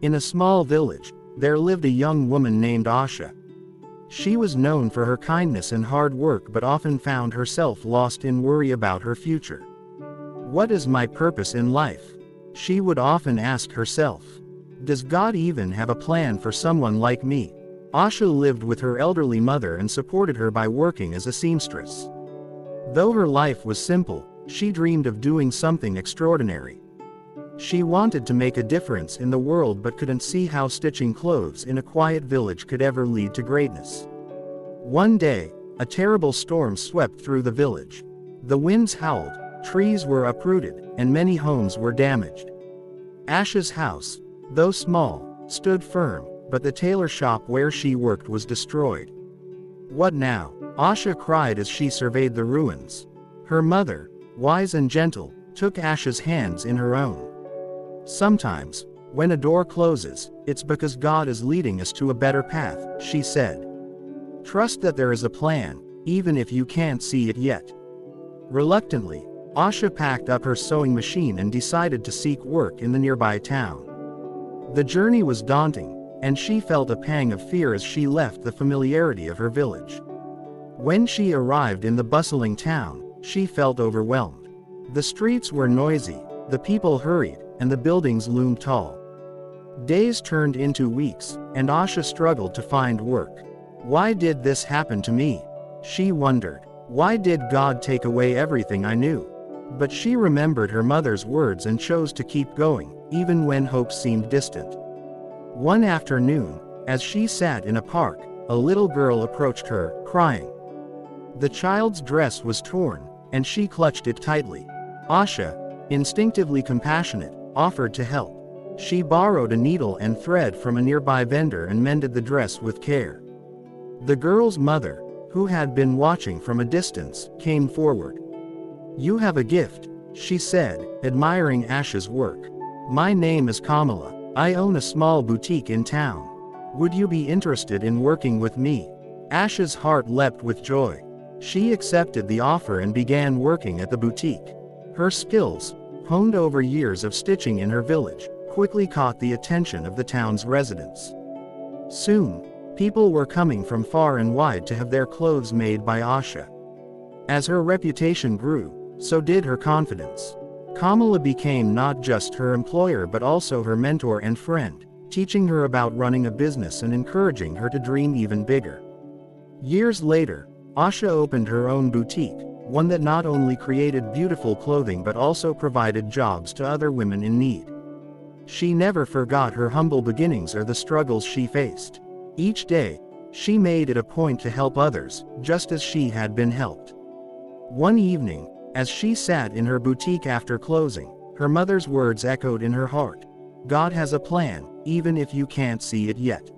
In a small village, there lived a young woman named Asha. She was known for her kindness and hard work but often found herself lost in worry about her future. What is my purpose in life? She would often ask herself. Does God even have a plan for someone like me? Asha lived with her elderly mother and supported her by working as a seamstress. Though her life was simple, she dreamed of doing something extraordinary. She wanted to make a difference in the world but couldn't see how stitching clothes in a quiet village could ever lead to greatness. One day, a terrible storm swept through the village. The winds howled, trees were uprooted, and many homes were damaged. Asha's house, though small, stood firm, but the tailor shop where she worked was destroyed. What now? Asha cried as she surveyed the ruins. Her mother, wise and gentle, took Asha's hands in her own. Sometimes, when a door closes, it's because God is leading us to a better path, she said. Trust that there is a plan, even if you can't see it yet. Reluctantly, Asha packed up her sewing machine and decided to seek work in the nearby town. The journey was daunting, and she felt a pang of fear as she left the familiarity of her village. When she arrived in the bustling town, she felt overwhelmed. The streets were noisy, the people hurried, and the buildings loomed tall. Days turned into weeks, and Asha struggled to find work. Why did this happen to me? She wondered. Why did God take away everything I knew? But she remembered her mother's words and chose to keep going, even when hope seemed distant. One afternoon, as she sat in a park, a little girl approached her, crying. The child's dress was torn, and she clutched it tightly. Asha, instinctively compassionate, offered to help. She borrowed a needle and thread from a nearby vendor and mended the dress with care. The girl's mother, who had been watching from a distance, came forward. You have a gift, she said, admiring Asha's work. My name is Kamala. I own a small boutique in town. Would you be interested in working with me? Asha's heart leapt with joy. She accepted the offer and began working at the boutique. Her skills, honed over years of stitching in her village, quickly caught the attention of the town's residents. Soon, people were coming from far and wide to have their clothes made by Asha. As her reputation grew, so did her confidence. Kamala became not just her employer but also her mentor and friend, teaching her about running a business and encouraging her to dream even bigger. Years later, Asha opened her own boutique, one that not only created beautiful clothing but also provided jobs to other women in need. She never forgot her humble beginnings or the struggles she faced. Each day, she made it a point to help others, just as she had been helped. One evening, as she sat in her boutique after closing, her mother's words echoed in her heart. God has a plan, even if you can't see it yet.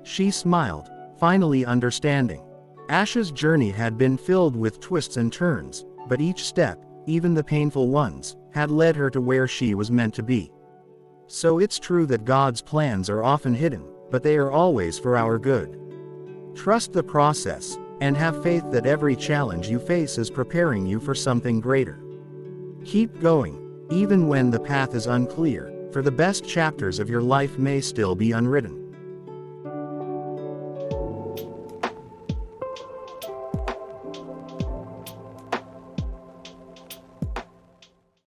She smiled, finally understanding. Asha's journey had been filled with twists and turns, but each step, even the painful ones, had led her to where she was meant to be. So it's true that God's plans are often hidden, but they are always for our good. Trust the process, and have faith that every challenge you face is preparing you for something greater. Keep going, even when the path is unclear, for the best chapters of your life may still be unwritten.